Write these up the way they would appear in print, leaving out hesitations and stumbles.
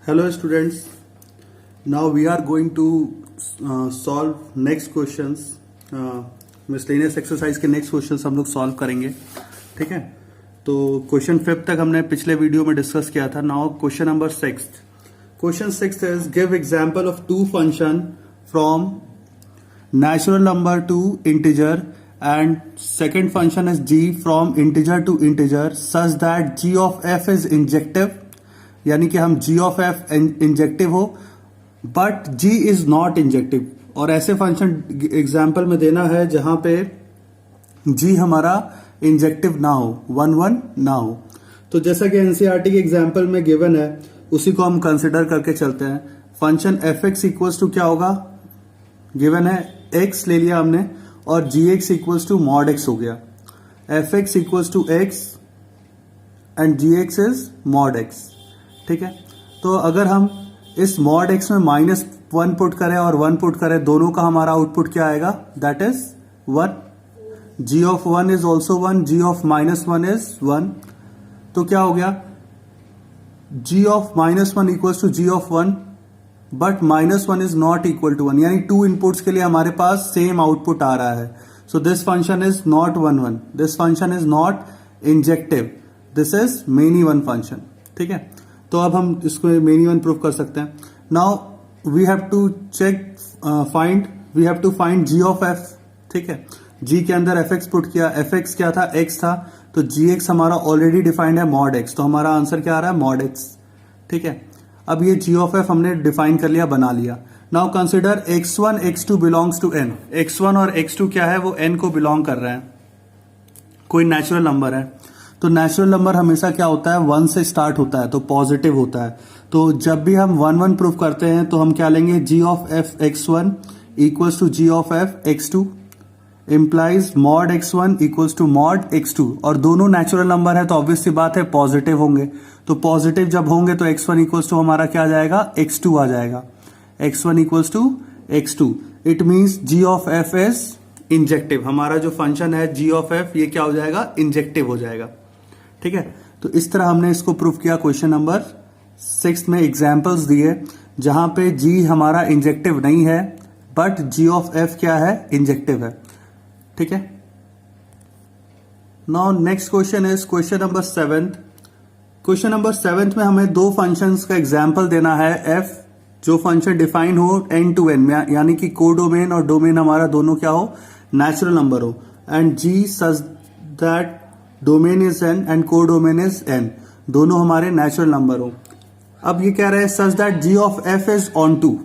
Hello students, now we are going to solve next questions. Miscellaneous exercise के next questions हम लोग solve करेंगे. ठीक है, तो क्वेश्चन 5 तक हमने पिछले वीडियो में डिस्कस किया था. Now question number 6. Question 6 is give example of two function from natural number to integer and second function is g from integer to integer such that g of f is injective, यानी कि हम g of f injective हो but g is not injective. और ऐसे function example में देना है जहां पे g हमारा इंजेक्टिव ना हो, 1 ना हो. तो जैसा कि एनसीईआरटी के एग्जाम्पल में गिवन है उसी को हम कंसिडर करके चलते हैं. Function F X equals to क्या होगा, गिवन है x ले लिया हमने और G X equals to mod X हो गया. F X equals to X and G X is mod X. ठीक है, तो अगर हम इस मॉड एक्स में -1 पुट करें और 1 पुट करें, दोनों का हमारा आउटपुट क्या आएगा, that is 1. G of 1 is also 1, G of -1 is 1. तो क्या हो गया, G of -1 equals to G of 1 but -1 is not equal to 1, यानी 2 इनपुट्स के लिए हमारे पास सेम आउटपुट आ रहा है. So this function is not 1 this function is not injective, this is many one function. ठीक है, तो अब हम इसको मेनी वन प्रूव कर सकते हैं. Now we have to check we have to find G of F. ठीक है, जी के अंदर एफ एक्स पुट किया, एफ एक्स क्या था, एक्स था, तो जी एक्स हमारा ऑलरेडी डिफाइंड है मॉड एक्स, तो हमारा आंसर क्या आ रहा है, मॉड एक्स. ठीक है, अब ये जी ऑफ एफ हमने डिफाइन कर लिया, बना लिया. Now consider x1 x2 belongs to n. x1 और x2 क्या है, वो n को बिलोंग कर रहे हैं, कोई नेचुरल नंबर है. तो नेचुरल नंबर हमेशा क्या होता है, 1 से स्टार्ट होता है, तो पॉजिटिव होता है. तो जब भी हम 1 प्रूफ करते हैं तो हम क्या लेंगे, g of f x1 equals to g of f x2 implies mod x1 equals to mod x2. और दोनों नेचुरल नंबर है तो ऑब्वियस सी बात है पॉजिटिव होंगे. तो पॉजिटिव जब होंगे तो x1 इक्वल्स टू हमारा क्या आ जाएगा, x2 आ जाएगा. x1 equals to x2. It means g of f is injective. हमारा जो फंक्शन है g ऑफ f ये क्या हो जाएगा, इंजेक्टिव हो जाएगा. ठीक है, तो इस तरह हमने इसको प्रूफ किया. क्वेश्चन नंबर 6 में एग्जाम्पल्स दिए जहां पे g हमारा इंजेक्टिव नहीं है बट g ऑफ f क्या है, इंजेक्टिव है. ठीक है, now next question is question number 7. Question number 7 में हमें दो फंक्शंस का एग्जाम्पल देना है. f जो फंक्शन डिफाइन हो n टू n, यानी कि कोडोमेन और डोमेन हमारा दोनों क्या हो, नेचुरल नंबर हो, and g such that domain is n and codomain is n, दोनों हमारे नेचुरल नंबर हो. अब ये कह रहे हैं such that g of f is onto.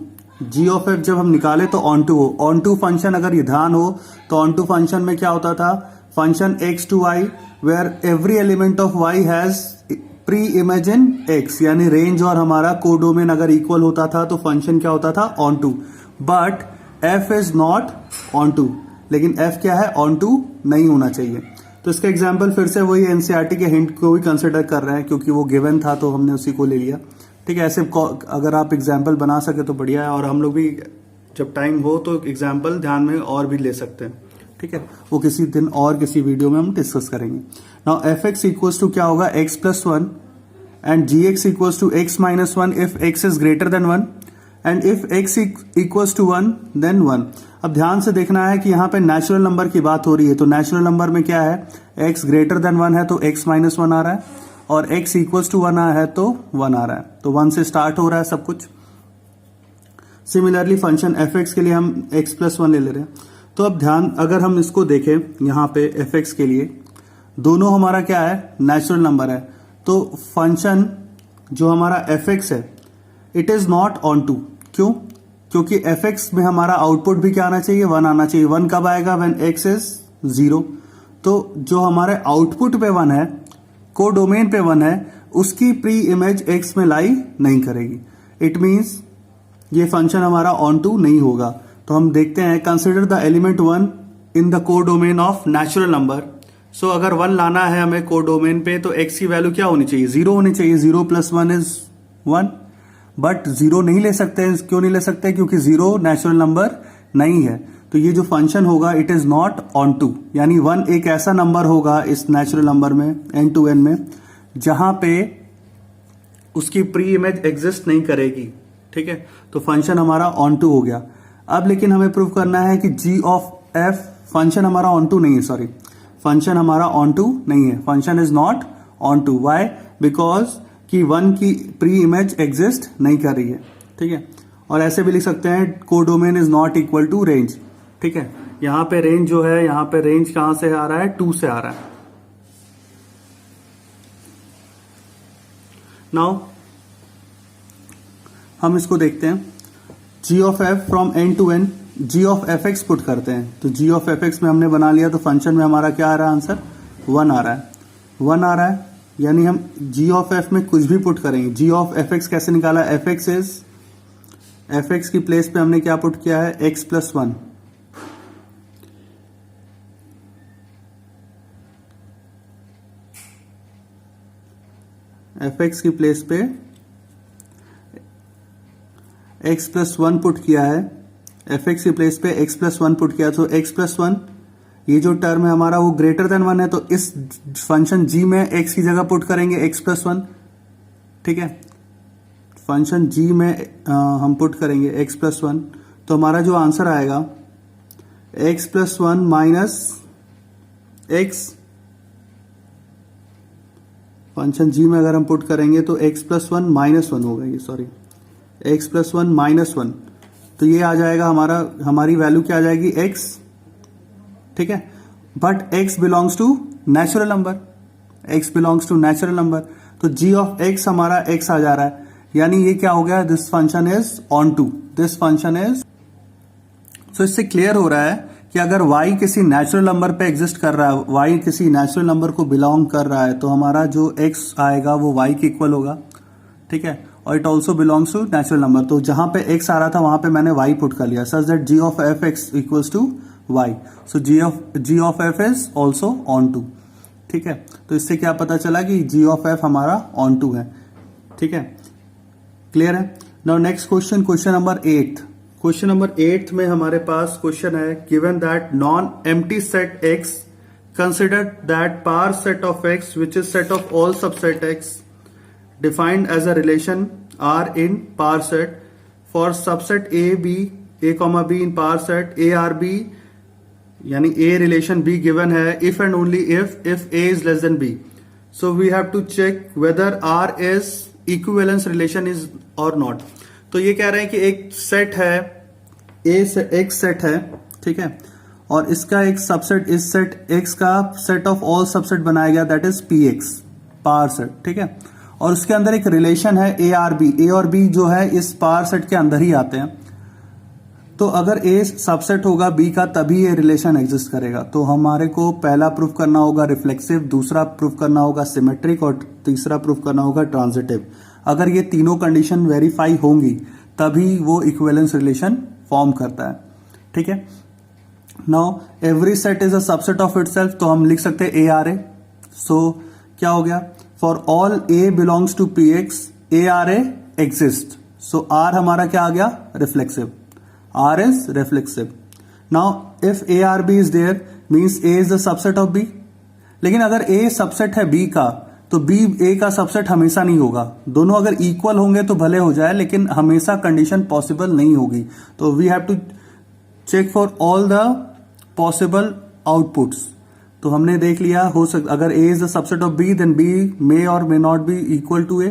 G of F जब हम निकाले तो ऑन टू हो. ऑन टू फंक्शन अगर ये ध्यान हो तो ऑन टू फंक्शन में क्या होता था, function x to y where every element of y has pre image in x, यानी रेंज और हमारा कोडोमेन अगर इक्वल होता था तो फंक्शन क्या होता था, onto. But f is not onto, लेकिन f क्या है, ऑन टू नहीं होना चाहिए. तो इसका एग्जाम्पल फिर से वही एनसीईआरटी के हिंट को भी कंसिडर कर रहे हैं क्योंकि वो गिवन था तो हमने उसी को ले लिया. ठीक है, ऐसे अगर आप एग्जाम्पल बना सके तो बढ़िया है, और हम लोग भी जब टाइम हो तो एग्जाम्पल ध्यान में और भी ले सकते हैं. ठीक है, वो किसी दिन और किसी वीडियो में हम डिस्कस करेंगे. Now F X equals to क्या होगा, x plus 1 and G X equals to x minus 1 if x is greater than 1 and if x equals to 1 then 1. अब ध्यान से देखना है कि यहाँ पे नेचुरल नंबर की बात हो रही है, तो नेचुरल नंबर में क्या है, x ग्रेटर देन 1 है तो x माइनस 1 आ रहा है, और x इक्वल्स टू 1 है तो 1 आ रहा है, तो 1 से स्टार्ट हो रहा है सब कुछ. सिमिलरली फंक्शन एफ एक्स के लिए हम x प्लस 1 ले रहे हैं. तो अब ध्यान, अगर हम इसको देखें यहाँ पे एफ एक्स के लिए दोनों हमारा क्या है, नेचुरल नंबर है, तो फंक्शन जो हमारा एफ एक्स है it is not onto. क्यों, क्योंकि एफ एक्स में हमारा आउटपुट भी क्या आना चाहिए, 1 आना चाहिए. 1 कब आएगा, व्हेन x इज 0. तो जो हमारे आउटपुट पे 1 है, को डोमेन पे 1 है, उसकी प्री इमेज x में लाई नहीं करेगी. इट मीन्स ये फंक्शन हमारा ऑन टू नहीं होगा. तो हम देखते हैं, consider the element 1 in the को डोमेन ऑफ नेचुरल नंबर. सो अगर 1 लाना है हमें को डोमेन पे तो x की वैल्यू क्या होनी चाहिए, 0 होनी चाहिए. 0 प्लस 1 इज 1, बट 0 नहीं ले सकते. क्यों नहीं ले सकते, क्योंकि 0 नेचुरल नंबर नहीं है. तो ये जो फंक्शन होगा it is not onto, यानी 1 एक ऐसा नंबर होगा इस नेचुरल नंबर में n टू n में जहां पे उसकी प्री इमेज एग्जिस्ट नहीं करेगी, ठीक है। तो फंक्शन हमारा ऑन टू हो गया। अब लेकिन हमें प्रूव करना है कि g ऑफ f फंक्शन हमारा ऑन टू नहीं है, सॉरी फंक्शन हमारा ऑन टू नहीं है, function is not onto. Why? Because कि 1 की प्री इमेज एग्जिस्ट नहीं कर रही है, ठीक है। और ऐसे भी लिख सकते हैं codomain is not equal to range, ठीक है। यहां पे रेंज जो है, यहां पे रेंज कहां से आ रहा है? 2 से आ रहा है। नाउ हम इसको देखते हैं, g of f from n to n, g of fx put करते हैं। तो g ऑफ fx में हमने बना लिया, तो फंक्शन में हमारा क्या आ रहा है? आंसर 1 आ रहा है, 1 आ रहा है। यानी हम g ऑफ f में कुछ भी पुट करेंगे। g ऑफ fx कैसे निकाला? fx की प्लेस पे हमने क्या पुट किया है? x plus 1। fx की प्लेस पे x प्लस 1 पुट किया है, fx की प्लेस पे x प्लस 1 पुट किया। तो x प्लस 1, ये जो टर्म है हमारा वो ग्रेटर देन 1 है, तो इस फंक्शन g में x की जगह पुट करेंगे x प्लस 1, ठीक है। फंक्शन g में हम पुट करेंगे x प्लस 1, तो हमारा जो आंसर आएगा x plus 1 minus x, function g में अगर हम पुट करेंगे तो x प्लस 1 माइनस 1 होगा, ये सॉरी x प्लस 1 माइनस 1, तो ये आ जाएगा हमारी वैल्यू क्या आ जाएगी? x, ठीक है। But x belongs to natural number, x belongs to natural number, तो g ऑफ x हमारा x आ जा रहा है। यानी ये क्या हो गया? This function is onto, this function is. So इससे क्लियर हो रहा है कि अगर y किसी नेचुरल नंबर पे एग्जिस्ट कर रहा है, y किसी नेचुरल नंबर को बिलोंग कर रहा है, तो हमारा जो x आएगा वो y के इक्वल होगा, ठीक है। और it also belongs to natural number, तो जहां पे x आ रहा था वहां पे मैंने y पुट कर लिया, such that g of f x equals to y। So g of f is also onto, ठीक है। तो इससे क्या पता चला कि g ऑफ f हमारा ऑन टू है, ठीक है। क्लियर है? Now next question, question number 8। Question number 8 में हमारे पास क्वेश्चन है, given that non empty set x consider that power set of x which is set of all subset x defined as a relation R in par set for subset A comma B in par set A R B, यानी A relation B given है if and only if A is less than B. So we have to check whether R is equivalence relation is or not. तो ये कह रहे हैं कि एक set है A से एक सेट है, ठीक है, और इसका एक सबसेट, इस सेट X का सेट ऑफ ऑल सबसेट बनाया गया, that is PX power set, ठीक है। और उसके अंदर एक रिलेशन है A और B, A और B जो है इस पार सेट के अंदर ही आते हैं। तो अगर A सबसेट होगा B का तभी ये रिलेशन एग्जिस्ट करेगा। तो हमारे को पहला प्रूफ करना होगा रिफ्लेक्सिव, दूसरा प्रूफ करना होगा सिमेट्रिक और तीसरा प्रूफ करना होगा ट्रांजिटिव। अगर ये तीनों कंडीशन वेरीफाई होंगी तभी वो इक्विवेलेंस रिलेशन फॉर्म करता है, ठीक है। Now every set is a subset of itself, तो हम लिख सकते हैं ARA। सो क्या हो गया? For all A belongs to PX ARA exist. So R हमारा क्या आ गया? Reflexive, R is reflexive. Now if ARB is there means A is the subset of B। लेकिन अगर A सबसेट है B का तो B A का सबसेट हमेशा नहीं होगा। दोनों अगर इक्वल होंगे तो भले हो जाए, लेकिन हमेशा कंडीशन पॉसिबल नहीं होगी। तो we have to check for all the possible outputs. तो हमने देख लिया, हो सकता अगर A is the subset of B then B may और may not be equal to A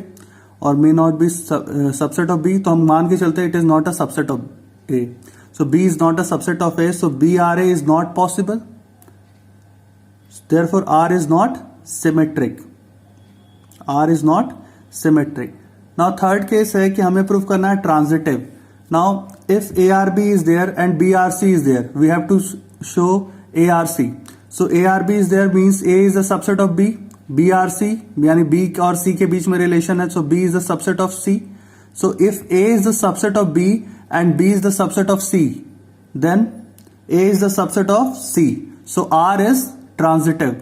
और may not be subset of B, तो हम मान के चलते हैं it is not a subset of A। So B is not a subset of A, so BRA is not possible, therefore R is not symmetric, R is not symmetric. Now third case है कि हमें proof करना है transitive. Now if ARB is there and BRC is there we have to show ARC। So ARB is there means A is the subset of B, BRC यानी B और C के बीच में relation है, so B is the subset of C. So if A is the subset of B and B is the subset of C, then A is the subset of C. So R is transitive.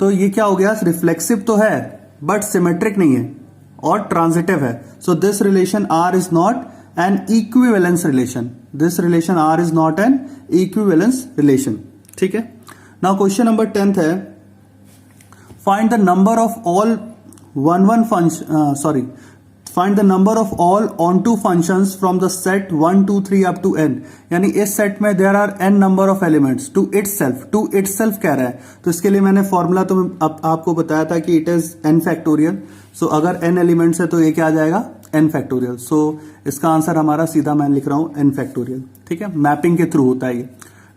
तो ये क्या हो गया? Reflexive तो है but symmetric नहीं है और ट्रांजिटिव है। So this relation R is not an equivalence relation. This relation R is not an equivalence relation. ठीक है। नाउ क्वेश्चन नंबर 10 है, find the number of all find the number of all onto functions from the set 1 2 3 up to n, यानी इस सेट में there are n number of elements to itself कह रहा है। तो इसके लिए मैंने फॉर्मूला तो आपको बताया था कि इट इज n फैक्टोरियल। सो अगर n एलिमेंट्स है तो ये क्या आ जाएगा, n फैक्टोरियल। सो इसका आंसर हमारा सीधा मैं लिख रहा हूं n फैक्टोरियल। ठीक है, मैपिंग के थ्रू होता है ये।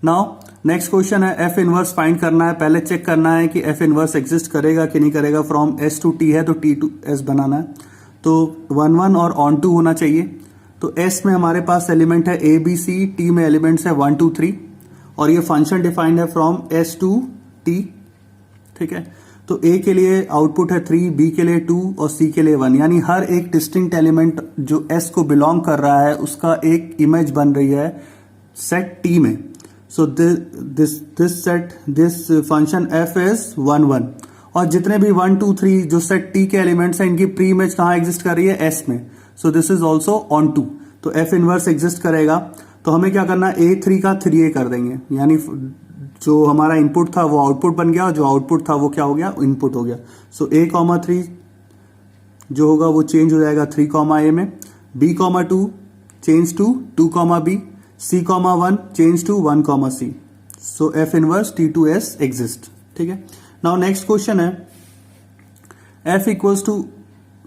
नाउ नेक्स्ट क्वेश्चन है एफ इनवर्स फाइंड करना है। पहले चेक करना है कि एफ इनवर्स एग्जिस्ट करेगा कि नहीं करेगा। फ्रॉम s टू t है तो t टू s बनाना है, तो 1 1 और ऑन टू होना चाहिए। तो s में हमारे पास एलिमेंट है a b c, t में एलिमेंट्स है 1 2 3 और ये फंक्शन डिफाइंड है फ्रॉम s टू t। ठीक है, तो a के लिए आउटपुट है 3, b के लिए 2 और c के लिए 1, यानी हर एक डिस्टिंक्ट एलिमेंट जो s को बिलोंग कर रहा है उसका एक इमेज बन रही है सेट t में। So this function f is 1 1 और जितने भी 1 2 3 जो सेट t के एलिमेंट्स हैं इनकी प्री इमेज कहां एग्जिस्ट कर रही है, s में। So this is also onto, तो f इनवर्स एग्जिस्ट करेगा। तो हमें क्या करना है, a3 का 3a कर देंगे, यानी जो हमारा इनपुट था वो आउटपुट बन गया और जो आउटपुट था वो क्या हो गया, इनपुट हो गया। सो a, 3 जो होगा वो चेंज हो जाएगा 3, a में, b, 2 change to 2, b, c, 1 change to 1, c। So f inverse t to s exist. ठीक है, नाउ नेक्स्ट क्वेश्चन है f equals to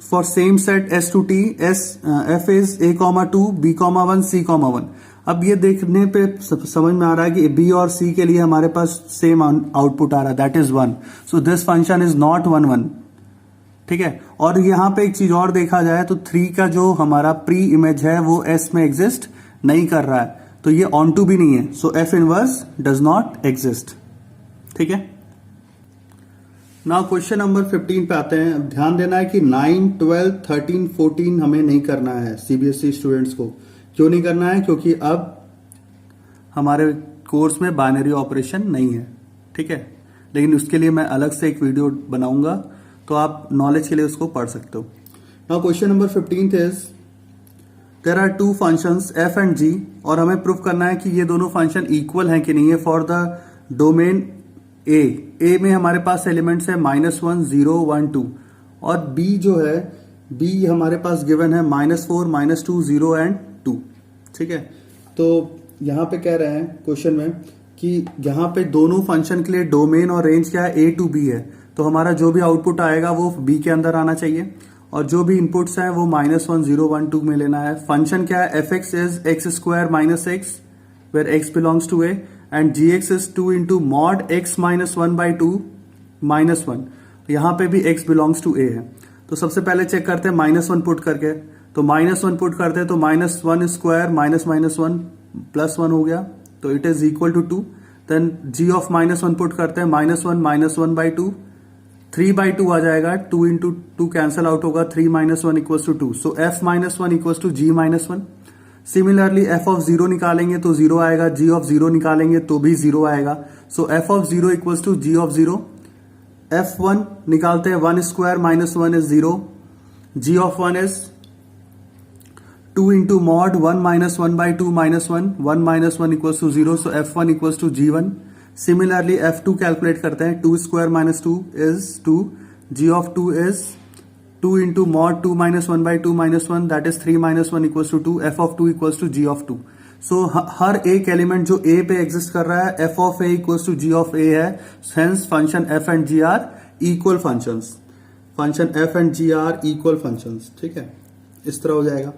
for same set s to t f is a, 2 b, 1 c, 1। अब ये देखने पे समझ में आ रहा है कि b और c के लिए हमारे पास सेम आउटपुट आ रहा है, that is 1। So this function is not 1 1। ठीक है, और यहां पे एक चीज और देखा जाए तो 3 का जो हमारा प्री इमेज है वो s में एग्जिस्ट नहीं कर रहा है, तो ये ऑन टू भी नहीं है। सो f inverse does not exist. ठीक है, नाउ क्वेश्चन नंबर 15 पे आते हैं। ध्यान देना है कि 9 12 13 14 हमें नहीं करना है सीबीएसई स्टूडेंट्स को। क्यों नहीं करना है, क्योंकि अब हमारे कोर्स में बाइनरी ऑपरेशन नहीं है। ठीक है, लेकिन उसके लिए मैं अलग से एक वीडियो बनाऊंगा, तो आप नॉलेज के लिए उसको पढ़ सकते हो। Now question number 15 is there are 2 functions f and g और हमें प्रूव करना है कि ये दोनों फंक्शन इक्वल हैं कि नहीं है फॉर द डोमेन a में हमारे पास एलिमेंट्स है -1 0 1 2 और b जो है b हमारे पास गिवन है -4 -2 0 एंड 2। ठीक है, तो यहां पे कह रहे हैं क्वेश्चन में कि यहां पे दोनों फंक्शन के लिए डोमेन और रेंज क्या है, a टू b है। तो हमारा जो भी आउटपुट आएगा वो b के अंदर आना चाहिए और जो भी इनपुट्स हैं वो -1 0 1 2 में लेना है। फंक्शन क्या है, fx is x² - x where x belongs to a and gx is 2 into mod x minus 1 by 2 minus 1। यहां पे भी x belongs to a है। तो सबसे पहले चेक करते हैं -1 पुट करके, तो -1 पुट करते हैं तो -1 स्क्वायर -1 +1 हो गया, तो it is equal to 2। Then g of -1 put करते हैं -1 by 2 3 by 2 आ जाएगा, 2 into 2 कैंसल आउट होगा, 3 - 1 equals to 2। So f -1 equals to g -1। Similarly f of 0 निकालेंगे तो 0 आएगा, g ऑफ 0 निकालेंगे तो भी 0 आएगा। So f of 0 equals to g of 0। f1 निकालते हैं, 1 square -1 is 0, g of 1 is 2 into mod 1 - 1 by 2 -1 1 - 1 equals to 0। So f1 equals to g1। Similarly f2 calculate करते हैं, 2 square -2 is 2, g of 2 is 2 into mod 2 - 1 by 2 -1 that is 3 - 1 equals to 2, f of 2 equals to g of 2। सो हर एक element जो a पे exist कर रहा है f of a equals to g of a है, hence function f and g are equal functions. Function f and g are equal functions. ठीक है, इस तरह हो जाएगा।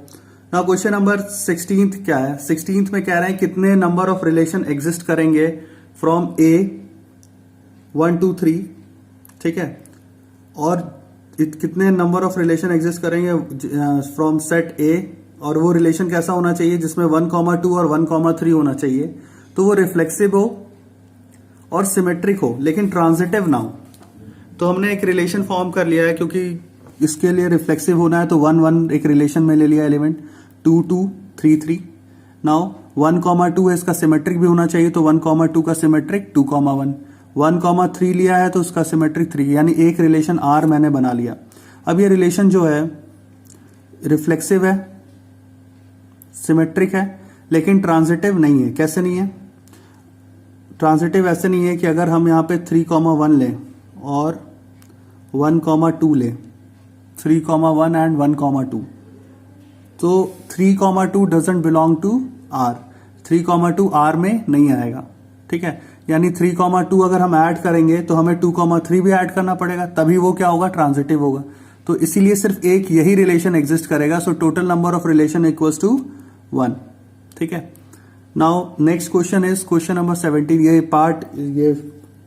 नाउ क्वेश्चन नंबर 16 क्या है, 16 में कह रहे हैं कितने नंबर ऑफ रिलेशन एग्जिस्ट करेंगे फ्रॉम a 1 2 3। ठीक है, और कितने नंबर ऑफ रिलेशन एग्जिस्ट करेंगे फ्रॉम सेट ए, और वो रिलेशन कैसा होना चाहिए जिसमें 1 2 और 1 3 होना चाहिए। तो वो रिफ्लेक्सिव हो और सिमेट्रिक हो लेकिन ट्रांजिटिव ना हो। तो हमने एक रिलेशन फॉर्म कर लिया है, क्योंकि इसके लिए रिफ्लेक्सिव होना है तो 1 1 एक रिलेशन में ले लिया एलिमेंट, 2 2 3 3। नाउ 1 2 है, इसका सिमेट्रिक भी होना चाहिए, तो 1 2 का सिमेट्रिक 2 1 1 3 लिया है तो उसका सिमेट्रिक 3, यानी एक रिलेशन R मैंने बना लिया। अब ये रिलेशन जो है रिफ्लेक्सिव है, सिमेट्रिक है, लेकिन ट्रांजिटिव नहीं है। कैसे नहीं है? ट्रांजिटिव ऐसे नहीं है कि अगर हम यहाँ पे 3 1 लें और 1 2 लें, 3 1 एंड 1 2, तो 3,2 doesn't belong to R, 3,2 R में नहीं आएगा, ठीक है। यानी 3,2 अगर हम ऐड करेंगे तो हमें 2,3 भी ऐड करना पड़ेगा, तभी वो क्या होगा, ट्रांजिटिव होगा। तो इसीलिए सिर्फ एक यही रिलेशन एग्जिस्ट करेगा। So total number of relation equals to 1, ठीक है। Now next question is question number 17। ये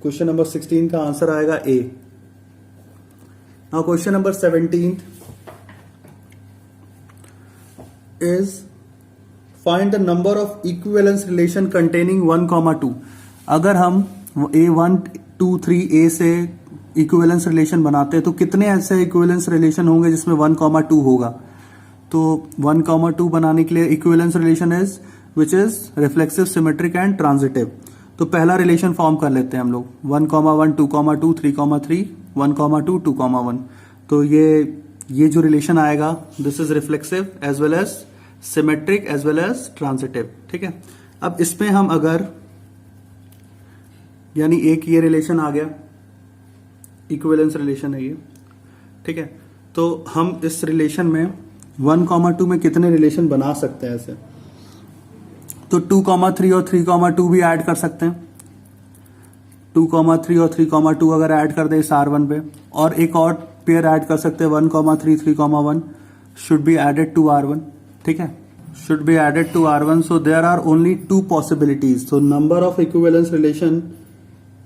क्वेश्चन नंबर 16 का आंसर आएगा A. Now question number 17 is find the number of equivalence relation containing 1,2। अगर हम A1 2 3 A से equivalence relation बनाते हैं तो कितने ऐसे इक्विवेलेंस रिलेशन होंगे जिसमें 1,2 होगा। तो 1,2 बनाने के लिए equivalence relation is which is reflexive, symmetric and transitive. तो पहला रिलेशन फॉर्म कर लेते हैं हम लोग, 1,1 2,2 3,3 1,2 2,1। तो ये जो रिलेशन आएगा this is reflexive as well as symmetric as well as transitive, ठीक है। अब इसमें हम अगर, यानी एक ये रिलेशन आ गया, इक्विवेलेंस रिलेशन है ये, ठीक है। तो हम इस रिलेशन में 1,2 में कितने रिलेशन बना सकते हैं ऐसे, तो 2,3 और 3,2 भी ऐड कर सकते हैं। 2,3 और 3,2 अगर ऐड कर दे इस R1 पे, और एक और पेयर ऐड कर सकते हैं 1,3 3,1 should be added to R1, ठीक है, should be added to R1। So there are only 2 possibilities. तो number of equivalence relation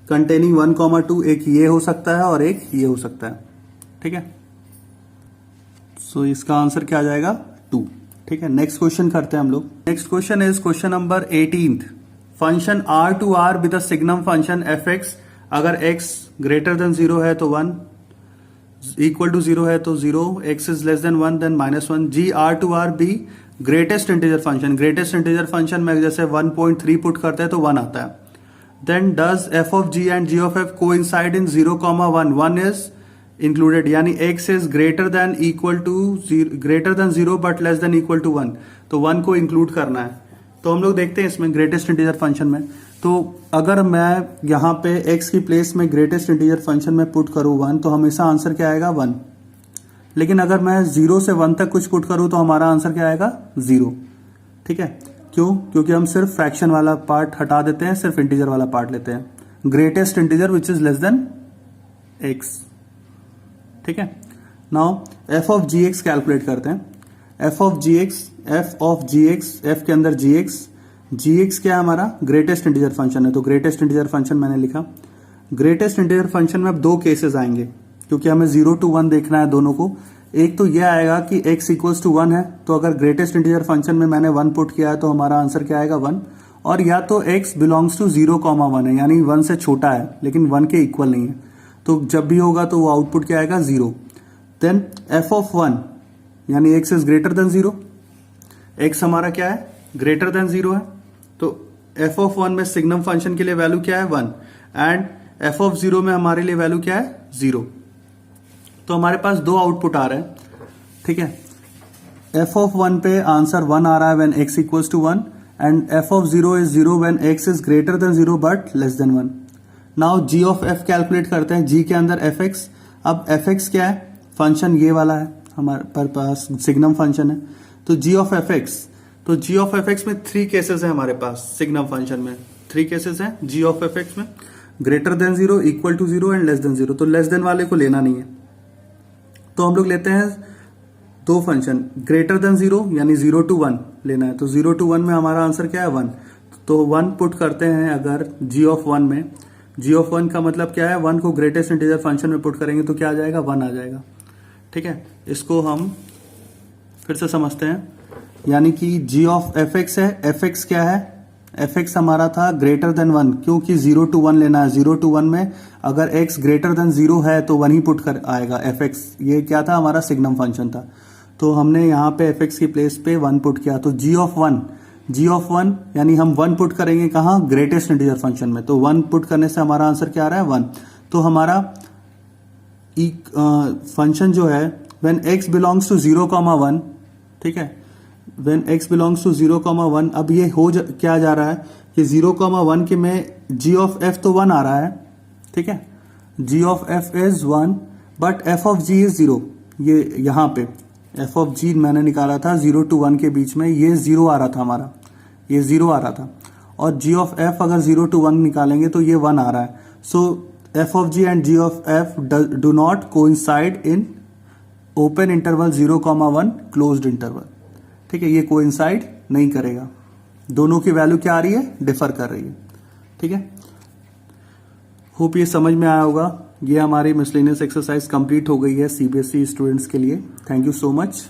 containing 1,2 एक ये हो सकता है और एक ये हो सकता है, ठीक है। सो इसका आंसर क्या आ जाएगा, 2, ठीक है। नेक्स्ट क्वेश्चन करते हैं हम लोग। Next question is question number 18। Function R to R with signum function fx, अगर x ग्रेटर देन 0 है तो 1, इक्वल टू 0 है तो 0, x is less than 1 then -1। G R to R be greatest integer function, greatest integer function में जैसे 1.3 put करते हैं तो 1 आता है। Then does f of g and g of f coincide in 0,1, 1 is included, यानी x is greater than equal to greater than 0 but less than equal to 1, तो 1 को इंक्लूड करना है। तो हम लोग देखते हैं इसमें ग्रेटेस्ट इंटीजर फंक्शन में, तो अगर मैं यहाँ पे x की प्लेस में ग्रेटेस्ट इंटीजर फंक्शन में पुट करूँ 1, तो हमेशा आंसर क्या आएगा, 1। लेकिन अगर मैं 0 से 1 तक कुछ पुट करूँ तो हमारा आंसर क्या आएगा, 0, ठीक है। क्यों, क्योंकि हम सिर्फ फ्रैक्शन वाला पार्ट हटा देते हैं, सिर्फ इंटीजर वाला पार्ट लेते हैं, greatest integer which is less then x, ठीक है। Now f of gx calculate करते हैं। f ऑफ gx, f के अंदर gx क्या है हमारा, ग्रेटेस्ट इंटीजर फंक्शन है, तो ग्रेटेस्ट इंटीजर फंक्शन मैंने लिखा। ग्रेटेस्ट इंटीजर फंक्शन में अब 2 केसेस आएंगे, क्योंकि हमें 0 to 1 देखना है दोनों को। एक तो यह आएगा कि x इक्वल्स टू 1 है, तो अगर ग्रेटेस्ट इंटीजर फंक्शन में मैंने 1 पुट किया है तो हमारा आंसर क्या आएगा, 1। और या तो x बिलोंग्स टू 0,1 है, यानी 1 से छोटा है लेकिन 1 के इक्वल नहीं है, तो जब भी होगा तो वो आउटपुट क्या आएगा, 0। देन f ऑफ 1 यानी x is greater than 0, x हमारा क्या है, ग्रेटर देन 0 है, तो f ऑफ 1 में सिग्नम फंक्शन के लिए वैल्यू क्या है, 1, एंड f ऑफ 0 में हमारे लिए वैल्यू क्या है, 0। तो हमारे पास 2 आउटपुट आ रहे हैं, ठीक है। f ऑफ 1 पे आंसर 1 आ रहा है when x equals to 1, and f of 0 is 0 when x is greater than 0 but less than 1। Now g of f calculate करते हैं, g के अंदर fx। अब fx क्या है, फंक्शन ये वाला है, हमारे पास सिग्नम फंक्शन है, तो g ऑफ fx, तो g ऑफ fx में 3 केसेस है हमारे पास, सिग्नम फंक्शन में 3 केसेस है g ऑफ fx में, greater than 0, equal to 0 and less than 0। तो लेस देन वाले को लेना नहीं है, तो हम लोग लेते हैं 2 फंक्शन, ग्रेटर देन 0 यानी 0 to 1 लेना है, तो 0 to 1 में हमारा आंसर क्या है, 1। तो 1 पुट करते हैं अगर g ऑफ 1 में, g ऑफ 1 का मतलब क्या है, 1 को ग्रेटेस्ट इंटीजर फंक्शन में पुट करेंगे तो क्या आ जाएगा, 1 आ जाएगा, ठीक है। इसको हम फिर से समझते हैं, यानी कि g ऑफ fx है, fx क्या है, fx हमारा था ग्रेटर देन 1, क्योंकि 0 to 1 लेना है, 0 to 1 में अगर x ग्रेटर देन 0 है तो 1 ही पुट कर आएगा, fx ये क्या था, हमारा सिग्नम फंक्शन था, तो हमने यहाँ पे fx की प्लेस पे 1 पुट किया, तो g ऑफ 1 यानी हम 1 पुट करेंगे कहाँ, ग्रेटेस्ट इंटीजर फंक्शन में, तो 1 पुट करने से हमारा आंसर क्या आ रहा है, 1। तो हमारा फंक्शन जो है व्हेन x बिलोंग्स टू 0,1, ठीक है, व्हेन x बिलोंग्स टू 0,1, अब ये क्या जा रहा है कि 0,1 के में g ऑफ f तो 1 आ रहा है, ठीक है, g of f is 1 but f of g is 0, ये यहाँ पे एफ ऑफ जी मैंने निकाला था 0 to 1 के बीच में, ये 0 आ रहा था हमारा, ये 0 आ रहा था। और जी ऑफ एफ अगर 0 to 1 निकालेंगे तो ये 1 आ रहा है। So F of G and G of F do not coincide in open interval 0,1 closed interval. ठीक है, ये कोइंसाइड नहीं करेगा, दोनों की वैल्यू क्या आ रही है, डिफर कर रही है। ठीक है, होप ये समझ में आया होगा। ये हमारी मिसलेनियस एक्सरसाइज कंप्लीट हो गई है सीबीएसई स्टूडेंट्स के लिए। Thank you so much.